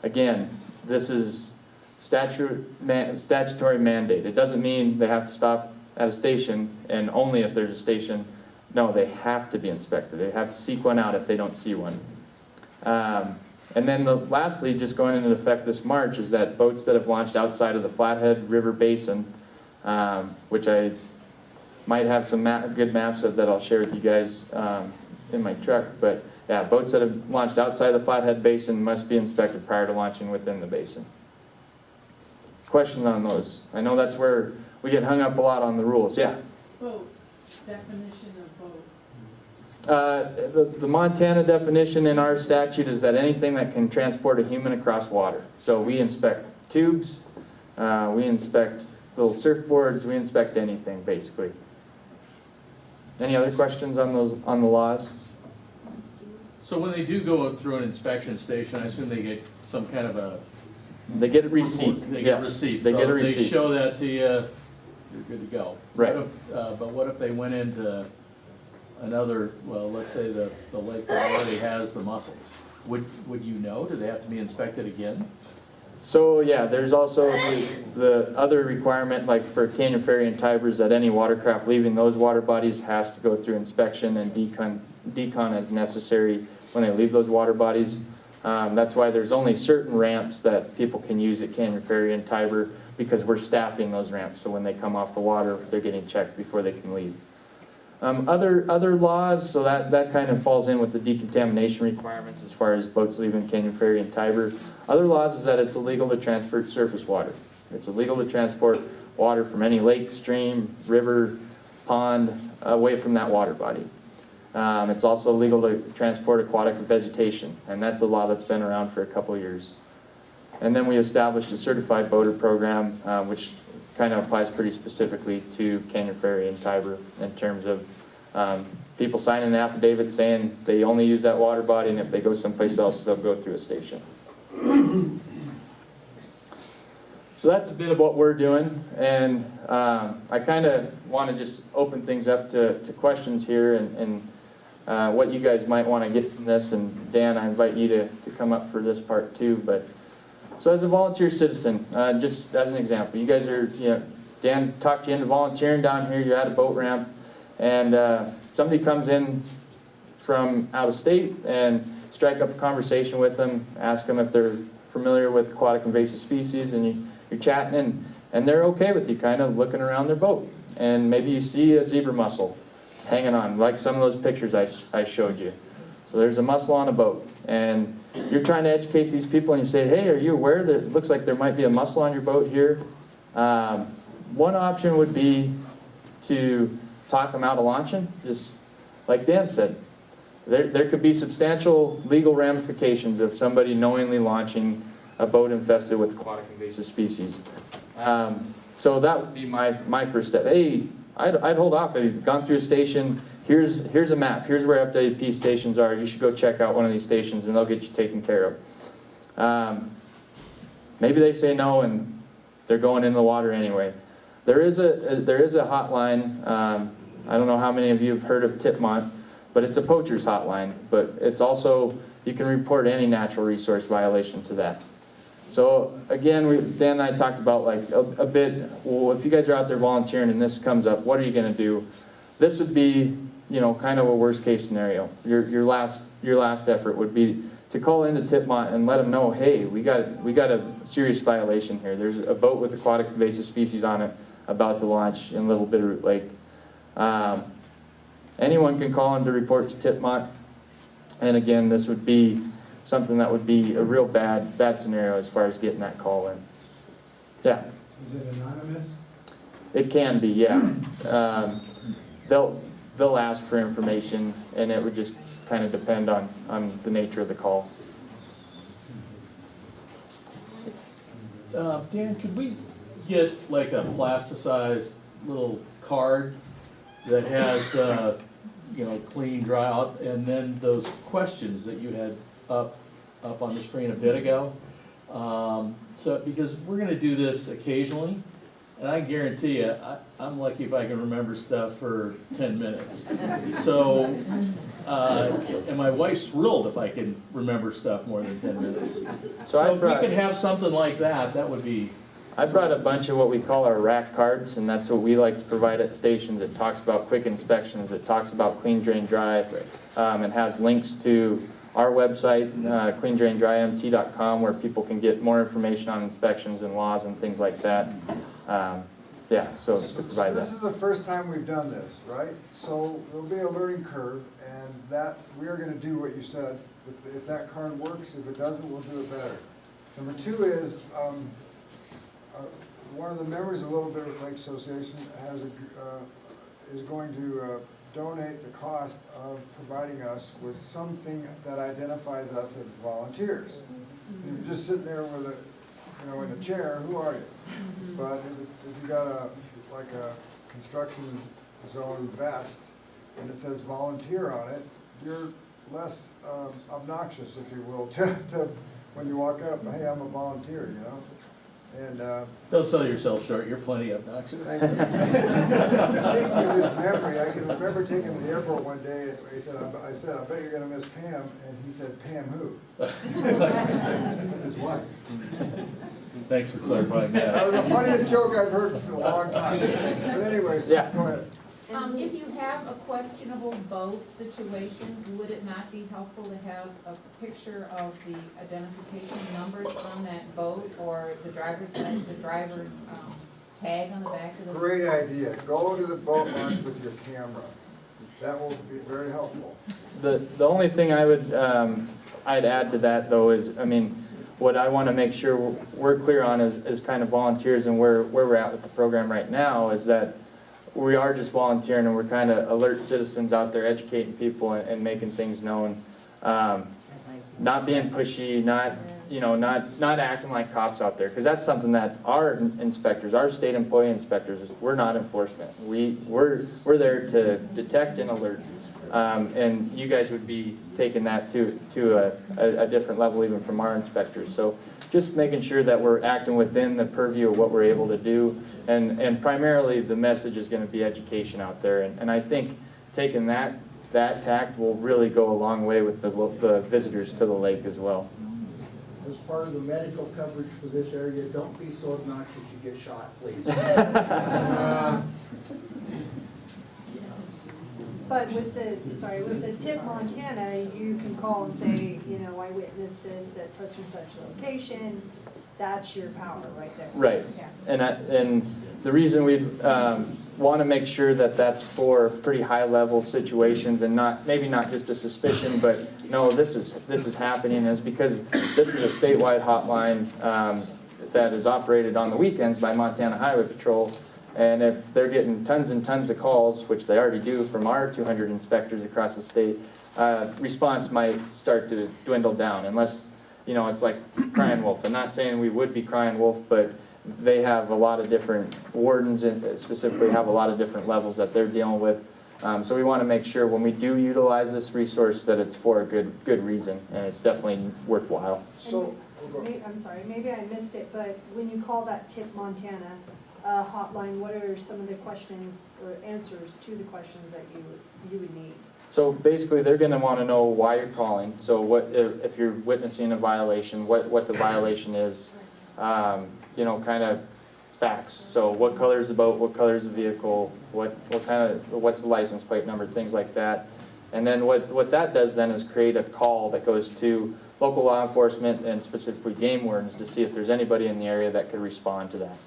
Again, this is statutory mandate. It doesn't mean they have to stop at a station and only if there's a station. No, they have to be inspected. They have to seek one out if they don't see one. And then lastly, just going into effect this March, is that boats that have launched outside of the Flathead River Basin, which I might have some good maps that I'll share with you guys in my truck, but yeah, boats that have launched outside the Flathead Basin must be inspected prior to launching within the basin. Questions on those? I know that's where we get hung up a lot on the rules. Yeah? Boat, definition of boat. The Montana definition in our statute is that anything that can transport a human across water. So we inspect tubes, we inspect little surfboards, we inspect anything basically. Any other questions on the laws? So when they do go through an inspection station, I assume they get some kind of a... They get a receipt. They get a receipt. They get a So receipt. if they show that to you, you're good to go. Right. But what if they went into another, well, let's say the lake that already has the mussels? Would you know? Do they have to be inspected again? So yeah, there's also the other requirement, like for Canyon Ferry and Tibers, that any watercraft leaving those water bodies has to go through inspection and decon as necessary when they leave those water bodies. That's why there's only certain ramps that people can use at Canyon Ferry and Tiber, because we're staffing those ramps, so when they come off the water, they're getting checked before they can leave. Other laws, so that kind of falls in with the decontamination requirements as far as boats leaving Canyon Ferry and Tiber. Other laws is that it's illegal to transport surface water. It's illegal to transport water from any lake, stream, river, pond, away from that water body. It's also legal to transport aquatic vegetation, and that's a law that's been around for a couple of years. And then we established a certified boater program, which kind of applies pretty specifically to Canyon Ferry and Tiber in terms of people signing an affidavit saying they only use that water body, and if they go someplace else, they'll go through a station. So that's a bit of what we're doing, and I kind of want to just open things up to questions here and what you guys might want to get from this. And Dan, I invite you to come up for this part too. But so as a volunteer citizen, just as an example, you guys are, Dan talked you into volunteering down here, you're at a boat ramp, and somebody comes in from out of state and strike up a conversation with them, ask them if they're familiar with aquatic invasive species, and you're chatting, and they're okay with you kind of looking around their boat. And maybe you see a zebra mussel hanging on, like some of those pictures I showed you. So there's a mussel on a boat, and you're trying to educate these people, and you say, hey, are you aware that it looks like there might be a mussel on your boat here? One option would be to talk them out of launching, just like Dan said. There could be substantial legal ramifications of somebody knowingly launching a boat infested with aquatic invasive species. So that would be my first step. Hey, I'd hold off. If you've gone through a station, here's a map. Here's where FWP stations are. You should go check out one of these stations, and they'll get you taken care of. Maybe they say no, and they're going in the water anyway. There is a hotline. I don't know how many of you have heard of Tipmont, but it's a poacher's hotline. But it's also, you can report any natural resource violation to that. So again, Dan and I talked about like a bit, well, if you guys are out there volunteering and this comes up, what are you going to do? This would be, kind of a worst case scenario. Your last effort would be to call into Tipmont and let them know, hey, we got a serious violation here. There's a boat with aquatic invasive species on it about to launch in Little Bitterroot Lake. Anyone can call in to report to Tipmont, and again, this would be something that would be a real bad scenario as far as getting that call in. Yeah. Is it anonymous? It can be, yeah. They'll ask for information, and it would just kind of depend on the nature of the call. Dan, could we get like a plasticized little card that has the, clean, dry out, and then those questions that you had up on the screen a bit ago? So, because we're gonna do this occasionally, and I guarantee you, I'm lucky if I can remember stuff for 10 minutes. So, and my wife's thrilled if I can remember stuff more than 10 minutes. So if we could have something like that, that would be. I brought a bunch of what we call our rack cards, and that's what we like to provide at stations. It talks about quick inspections, it talks about clean, drain, dry, and has links to our website, cleandraindrymt.com, where people can get more information on inspections and laws and things like that. So to provide This that. is the first time we've done this, right? So there'll be a learning curve, and that, we are gonna do what you said. If that card works, if it doesn't, we'll do it better. Number two is, one of the members of Little Bitterroot Lake Association is going to donate the cost of providing us with something that identifies us as volunteers. You're just sitting there with a, in a chair, who are you? But if you got a construction zone vest and it says volunteer on it, you're less obnoxious, if you will, to when you walk up, hey, I'm a volunteer, And Don't sell yourself short, you're plenty obnoxious. speaking of his memory, I can remember taking him to the airport one day, and I said, I bet you're gonna miss Pam, and he said, Pam who? That's his wife. Thanks for clarifying that. That was the funniest joke I've heard in a long time. But anyways, Yeah. go ahead. If you have a questionable boat situation, would it not be helpful to have a picture of the identification numbers on that boat, or the driver's tag on the back of the? Great idea. Go to the boat launch with your camera. That will be very helpful. The only thing I would, I'd add to that though is, what I want to make sure we're clear on is kind of volunteers and where we're at with the program right now is that we are just volunteering, and we're kind of alert citizens out there educating people and making things known. Not being pushy, not acting like cops out there, because that's something that our inspectors, our state employee inspectors, we're not enforcement. We're there to detect and alert, and you guys would be taking that to a different level even from our inspectors. So just making sure that we're acting within the purview of what we're able to do, and primarily the message is going to be education out there, and I think taking that tact will really go a long way with the visitors to the lake as well. As part of the medical coverage for this area, don't be so obnoxious you get shot, please. But with the Tip Montana, you can call and say, I witnessed this at such and such location. That's your power right there. Right, Yeah. and the reason we want to make sure that that's for pretty high level situations and maybe not just a suspicion, but no, this is happening, is because this is a statewide hotline that is operated on the weekends by Montana Highway Patrol. And if they're getting tons and tons of calls, which they already do from our 200 inspectors across the state, response might start to dwindle down unless, it's like crying wolf. I'm not saying we would be crying wolf, but they have a lot of different wardens and specifically have a lot of different levels that they're dealing with. So we want to make sure when we do utilize this resource that it's for a good reason, and it's definitely worthwhile. So, I'm sorry, maybe I missed it, but when you call that Tip Montana hotline, what are some of the questions or answers to the questions that you would need? So basically, they're going to want to know why you're calling. So what if you're witnessing a violation, what the violation is, kind of facts. So what color is the boat, what color is the vehicle, what's the license plate number, things like that. And then what that does then is create a call that goes to local law enforcement and specifically game wardens to see if there's anybody in the area that could respond to that.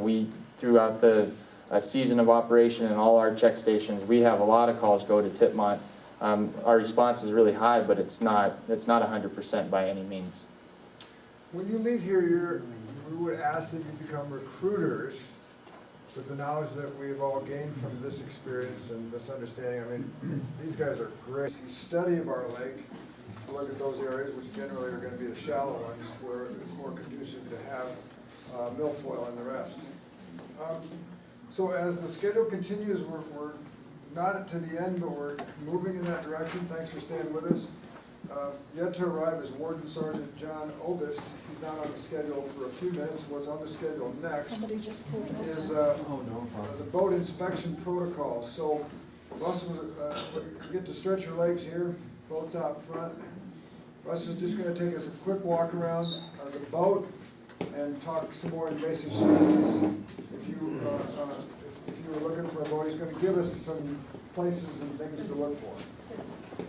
We throughout the season of operation and all our check stations, we have a lot of calls go to Tipmont. Our response is really high, but it's not 100% by any means. when you leave here, we would ask that you become recruiters with the knowledge that we've all gained from this experience and this understanding. I mean, these guys are great. Study of our lake, look at those areas, which generally are going to be the shallow ones, where it's more conducive to have milfoil and the rest. So as the schedule continues, we're not to the end, but we're moving in that direction. Thanks for staying with us. Yet to arrive is Warden Sergeant John Obist. He's not on the schedule for a few minutes. What's on the schedule next is the boat inspection protocol. So Russell, you get to stretch your legs here, boat's out front. Russ is just going to take us a quick walk around the boat and talk some more invasive species. If you were looking for a boat, he's going to give us some places and things to look for.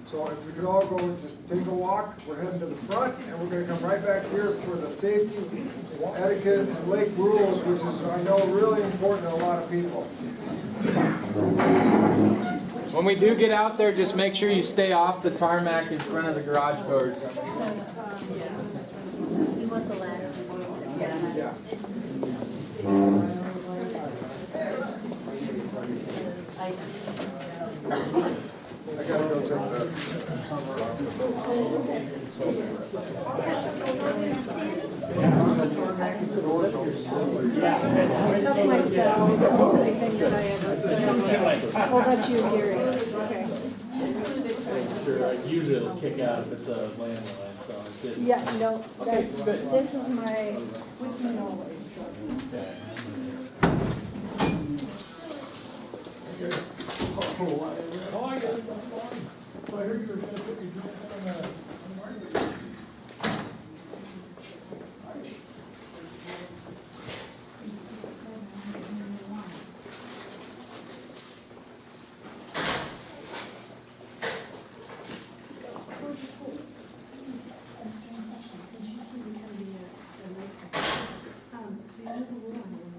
So if we could all go and just take a walk, we're heading to the front, and we're going to come right back here for the safety, etiquette, and lake rules, which is, I know, really important to a lot of people. When we do get out there, just make sure you stay off the tarmac in front of the garage doors. You want the ladder? Yeah. I gotta go check that. That's my cell, it's the only thing that I ever, well, that's you, Gary, okay. Sure, usually it'll kick out if it's a landline, so it didn't. Yeah, no, Okay, that's, good. this is my, with me always, so. Okay. So you know the rule on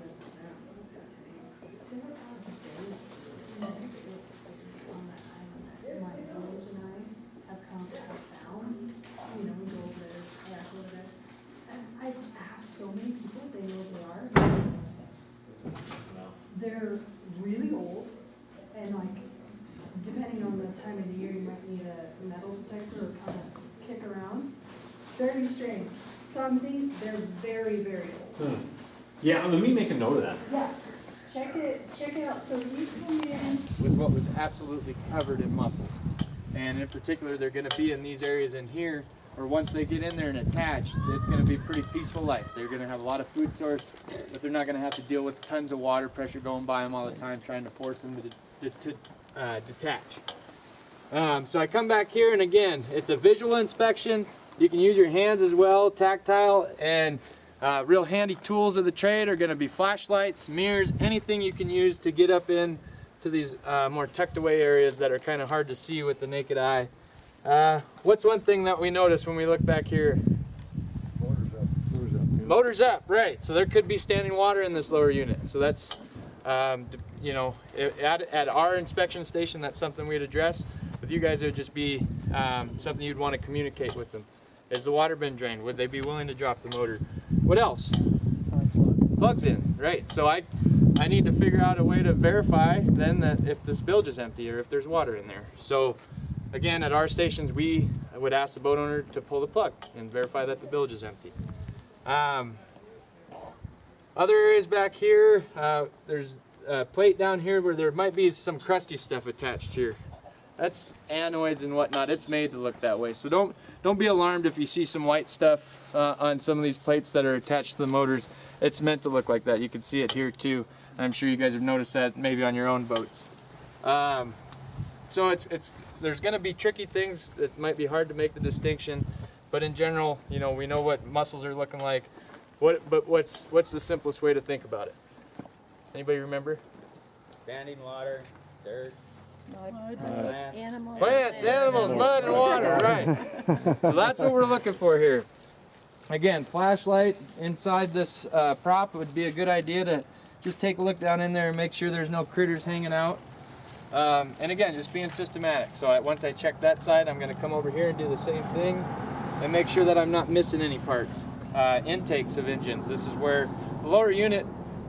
They're really old, and like, depending on the time of the year, you might need a metal detector or kind of kick around. Very strange. So I'm thinking they're very, very old. Yeah, let me make a note of that. Yeah, check it out. So you come in. Was what was absolutely covered in mussels. And in particular, they're gonna be in these areas in here, or once they get in there and attached, it's gonna be a pretty peaceful life. They're gonna have a lot of food source, but they're not gonna have to deal with tons of water pressure going by them all the time, trying to force them to detach. So I come back here, and again, it's a visual inspection. You can use your hands as well, tactile, and real handy tools of the trade are gonna be flashlights, mirrors, anything you can use to get up in to these more tucked away areas that are kind of hard to see with the naked eye. What's one thing that we notice when we look back here? Motor's up, right. So there could be standing water in this lower unit. So that's, you know, at our inspection station, that's something we'd address. With you guys, it would just be something you'd want to communicate with them. Has the water been drained? Would they be willing to drop the motor? What else? Plugs in, right. So I need to figure out a way to verify then that if this bilge is empty or if there's water in there. So again, at our stations, we would ask the boat owner to pull the plug and verify that the bilge is empty. Other areas back here, there's a plate down here where there might be some crusty stuff attached here. That's anodes and whatnot. It's made to look that way. So don't be alarmed if you see some white stuff on some of these plates that are attached to the motors. It's meant to look like that. You can see it here too. I'm sure you guys have noticed that maybe on your own boats. So there's going to be tricky things that might be hard to make the distinction, but in general, you know, we know what mussels are looking like. But what's the simplest way to think about it? Anybody remember? Standing water, dirt, Plants, animals, mud, and water, right. So that's what we're looking for here. Again, flashlight inside this prop would be a good idea to just take a look down in there and make sure there's no critters hanging out. And again, just being systematic. So once I check that side, I'm going to come over here and do the same thing and make sure that I'm not missing any parts. Intakes of engines. This is where the lower unit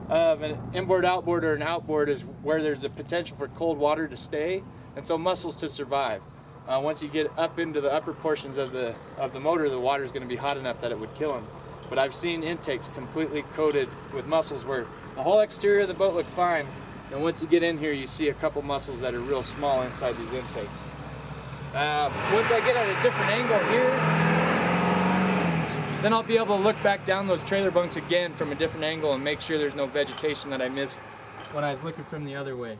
of an inboard, outboard, or an outboard is where there's a potential for cold water to stay, and so mussels to survive. Once you get up into the upper portions of the motor, the water is going to be hot enough that it would kill them. But I've seen intakes completely coated with mussels where the whole exterior of the boat looked fine, and once you get in here, you see a couple mussels that are real small inside these intakes. Once I get at a different angle here, then I'll be able to look back down those trailer bunks again from a different angle and make sure there's no vegetation that I missed when I was looking from the other way.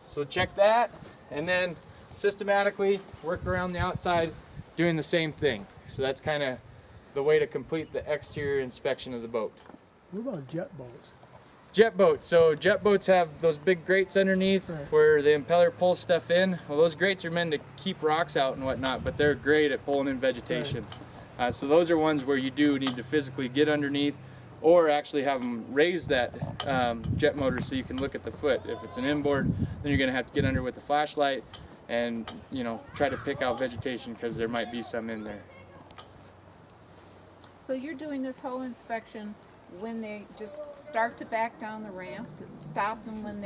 So check that, and then systematically work around the outside doing the same thing. So that's kind of the way to complete the exterior inspection of the boat. What about jet boats? Jet boats. So jet boats have those big grates underneath where the impeller pulls stuff in. Well, those grates are meant to keep rocks out and whatnot, but they're great at pulling in vegetation. So those are ones where you do need to physically get underneath or actually have them raise that jet motor so you can look at the foot. If it's an inboard, then you're going to have to get under with the flashlight and, you know, try to pick out vegetation because there might be some in there. So you're doing this whole inspection when they just start to back down the ramp, to stop them when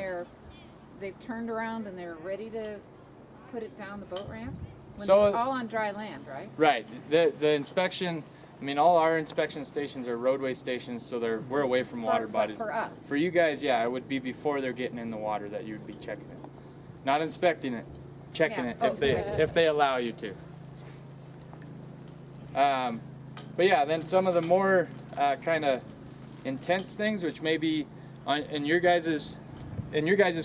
they've turned around and they're ready to put it down the boat ramp? When So, it's all on dry land, right? Right. The inspection, I mean, all our inspection stations are roadway stations, so we're away from water bodies. For us. For you guys, yeah, it would be before they're getting in the water that you would be checking it. Not inspecting it, checking Yeah. it if they allow you to. But yeah, then some of the more kind of intense things, which may be in your guys's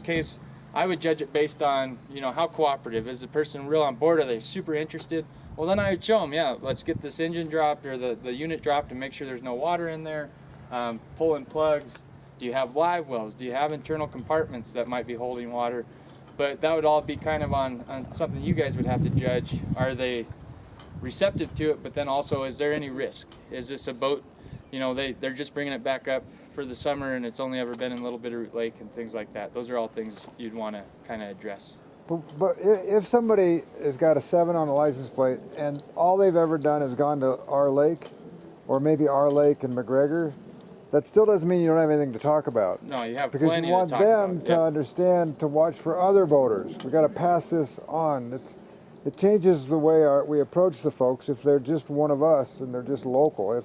case, I would judge it based on, you know, how cooperative is the person real on board. Are they super interested? Well, then I would show them, yeah, let's get this engine dropped or the unit dropped and make sure there's no water in there. Pull in plugs. Do you have live wells? Do you have internal compartments that might be holding water? But that would all be kind of on something you guys would have to judge. Are they receptive to it? But then also, is there any risk? Is this a boat, you know, they're just bringing it back up for the summer and it's only ever been in Little Bitterroot Lake and things like that. Those are all things you'd want to kind of address. But if somebody has got a 7 on a license plate and all they've ever done is gone to our lake, or maybe our lake and McGregor, that still doesn't mean you don't have anything to talk about. No, you have Because plenty you want to talk them about. to understand, to watch for other boaters. We got to pass this on. It changes the way we approach the folks if they're just one of us and they're just local. If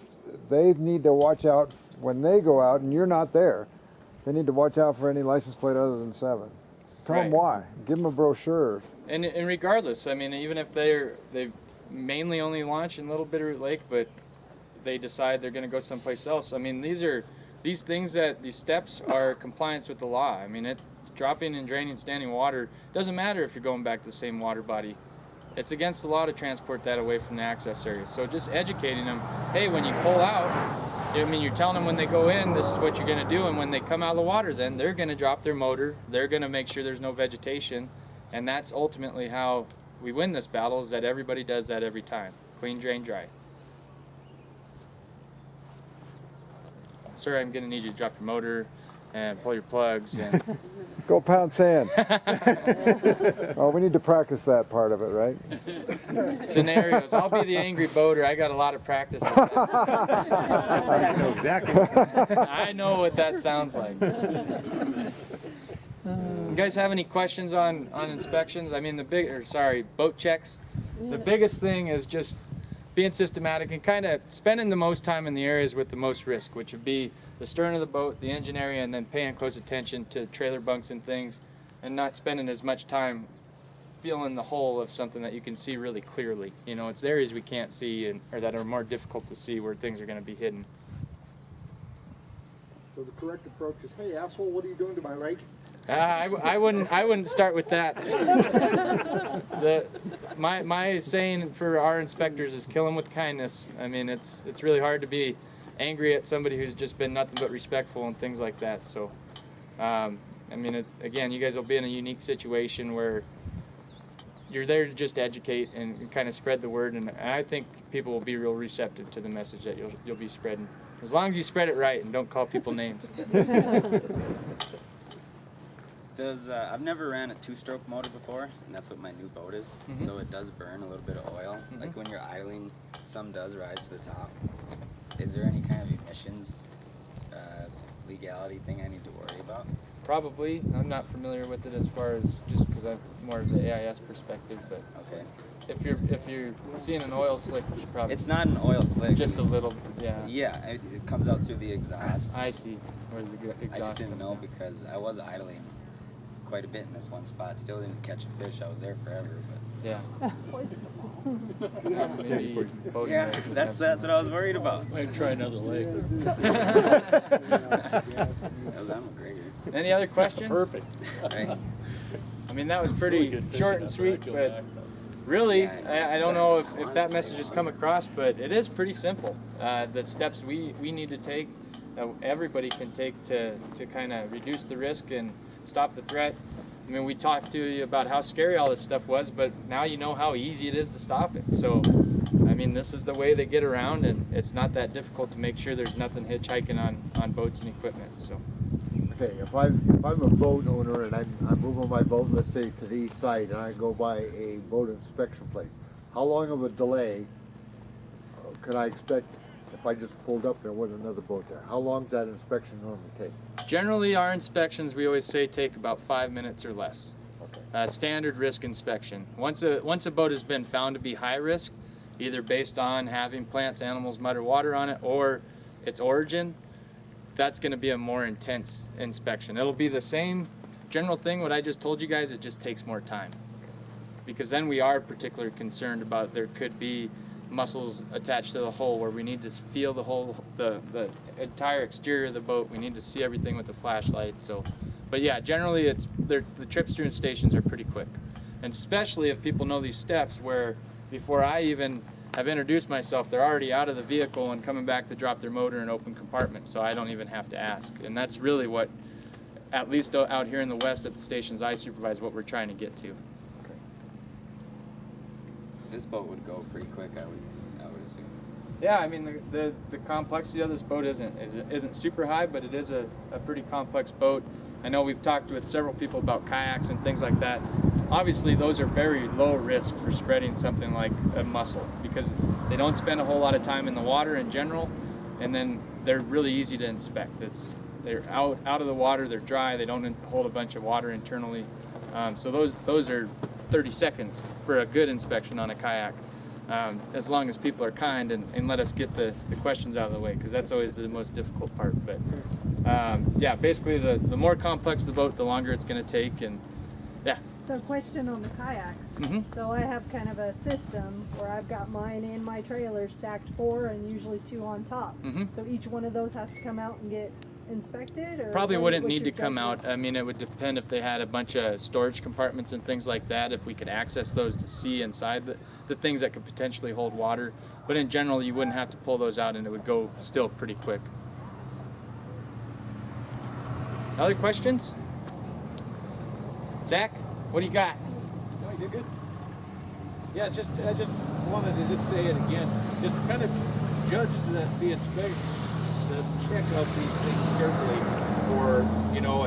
they need to watch out when they go out and you're not there, they need to watch out for any license plate other than 7. Tell them Right. why. Give them a brochure. And regardless, I mean, even if they mainly only launch in Little Bitterroot Lake, but they decide they're going to go someplace else. I mean, these steps are compliance with the law. I mean, dropping and draining standing water doesn't matter if you're going back to the same water body. It's against the law to transport that away from the access areas. So just educating them, hey, when you pull out, I mean, you're telling them when they go in, this is what you're going to do, and when they come out of the water, then they're going to drop their motor. They're going to make sure there's no vegetation, and that's ultimately how we win this battle, is that everybody does that every time. Clean, drain, dry. Sir, I'm going to need you to drop your motor and pull your plugs and Go pound sand. Oh, we need to practice that part of it, right? scenarios. I'll be the angry boater. I got a lot of practice with that. I know exactly. I know what that sounds like. You guys have any questions on inspections? I mean, boat checks. The biggest thing is just being systematic and kind of spending the most time in the areas with the most risk, which would be the stern of the boat, the engine area, and then paying close attention to trailer bunks and things, and not spending as much time feeling the whole of something that you can see really clearly. You know, it's the areas we can't see or that are more difficult to see where things are going to be hidden. So the correct approach is, hey, asshole, what are you doing to my right? I wouldn't start with that. My saying for our inspectors is kill them with kindness. I mean, it's really hard to be angry at somebody who's just been nothing but respectful and things like that. So, I mean, again, you guys will be in a unique situation where you're there to just educate and kind of spread the word, and I think people will be real receptive to the message that you'll be spreading, as long as you spread it right and don't call people names. I've never ran a 2-stroke motor before, and that's what my new boat is. Mhm. So it does burn a little bit of oil. Mhm. Like when you're idling, some does rise to the top. Is there any kind of emissions legality thing I need to worry about? Probably. I'm not familiar with it as far as just because I'm more of the AIS perspective, but Okay. if you're seeing an oil slick, you should probably. It's not an oil slick. Just a little, yeah. Yeah, it comes out through the exhaust. I see where the exhaust. I just didn't comes know out. because I was idling quite a bit in this one spot. Still didn't catch a fish. I was there forever, but Yeah. Poison. Maybe boating yeah, rigs would that's have what I was worried about. Might try another lake. That was McGregor. Any other questions? Perfect. Right. I mean, that was pretty short and sweet, but really, I don't know if that message has come across, but it is pretty simple. The steps we need to take, everybody can take to kind of reduce the risk and stop the threat. I mean, we talked to you about how scary all this stuff was, but now you know how easy it is to stop it. So, I mean, this is the way they get around, and it's not that difficult to make sure there's nothing hitchhiking on boats and equipment. So. Okay, if I'm a boat owner and I'm moving my boat, let's say to the east side, and I go by a boat inspection place, how long of a delay could I expect if I just pulled up there with another boat there? How long does that inspection normally take? Generally, our inspections, we always say, take about 5 minutes or less. Okay. Standard risk inspection. Once a boat has been found to be high risk, either based on having plants, animals, mud, or water on it, or its origin, that's going to be a more intense inspection. It'll be the same general thing, what I just told you guys, it just takes more time. Because then we are particularly concerned about there could be mussels attached to the hull where we need to feel the whole, the entire exterior of the boat. We need to see everything with the flashlight. So, but yeah, generally the trips through stations are pretty quick. And especially if people know these steps where before I even have introduced myself, they're already out of the vehicle and coming back to drop their motor in open compartment, so I don't even have to ask. And that's really what, at least out here in the west at the stations I supervise, what we're trying to get to. This boat would go pretty quick, I would assume. Yeah, I mean the complexity of this boat isn't super high, but it is a pretty complex boat. I know we've talked with several people about kayaks and things like that. Obviously, those are very low risk for spreading something like a mussel because they don't spend a whole lot of time in the water in general, and then they're really easy to inspect. They're out of the water, they're dry, they don't hold a bunch of water internally. So those are 30 seconds for a good inspection on a kayak. As long as people are kind and let us get the questions out of the way, because that's always the most difficult part. But yeah, basically the more complex the boat, the longer it's going to take. And yeah. So question on the kayaks. So I have kind of a system where I've got mine in my trailer stacked 4 and usually 2 on top. So each one of those has to come out and get inspected, or probably wouldn't what's need to your come judgment? out. I mean, it would depend if they had a bunch of storage compartments and things like that, if we could access those to see inside the things that could potentially hold water. But in general, you wouldn't have to pull those out and it would go still pretty quick. Other questions? Zach, what do you got? No, you did good. Yeah, I just wanted to just say it again. Just kind of judge the inspection, the check of these things carefully, or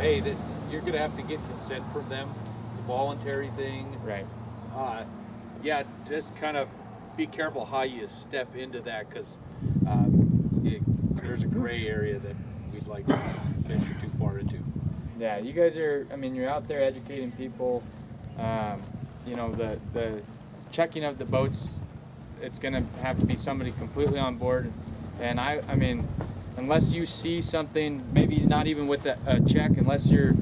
hey, that you're gonna have to get consent from them. It's a voluntary thing, right? Yeah, just kind of be careful how you step into that, because there's a gray area that we'd like to venture too far into. Yeah, you guys are, I mean, you're out there educating people. The checking of the boats, it's going to have to be somebody completely on board. And I mean, unless you see something, maybe not even with a check, unless you're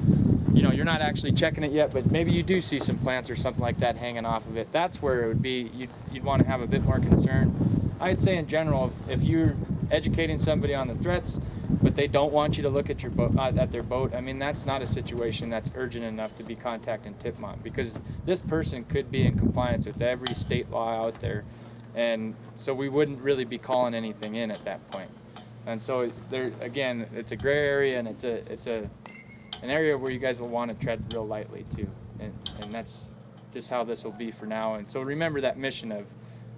not actually checking it yet, but maybe you do see some plants or something like that hanging off of it. That's where it would be, you'd want to have a bit more concern. I'd say in general, if you're educating somebody on the threats, but they don't want you to look at your boat, at their boat, I mean, that's not a situation that's urgent enough to be contacting TIPMOT, because this person could be in compliance with every state law out there, and so we wouldn't really be calling anything in at that point. And so there, again, it's a gray area, and it's an area where you guys will want to tread real lightly too, and that's just how this will be for now. And so remember that mission of,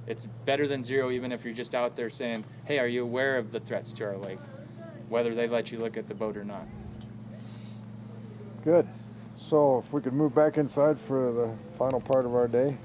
it's better than zero, even if you're just out there saying, hey, are you aware of the threats to our lake, whether they let you look at the boat or not. Good. So if we could move back inside for the final part of our day.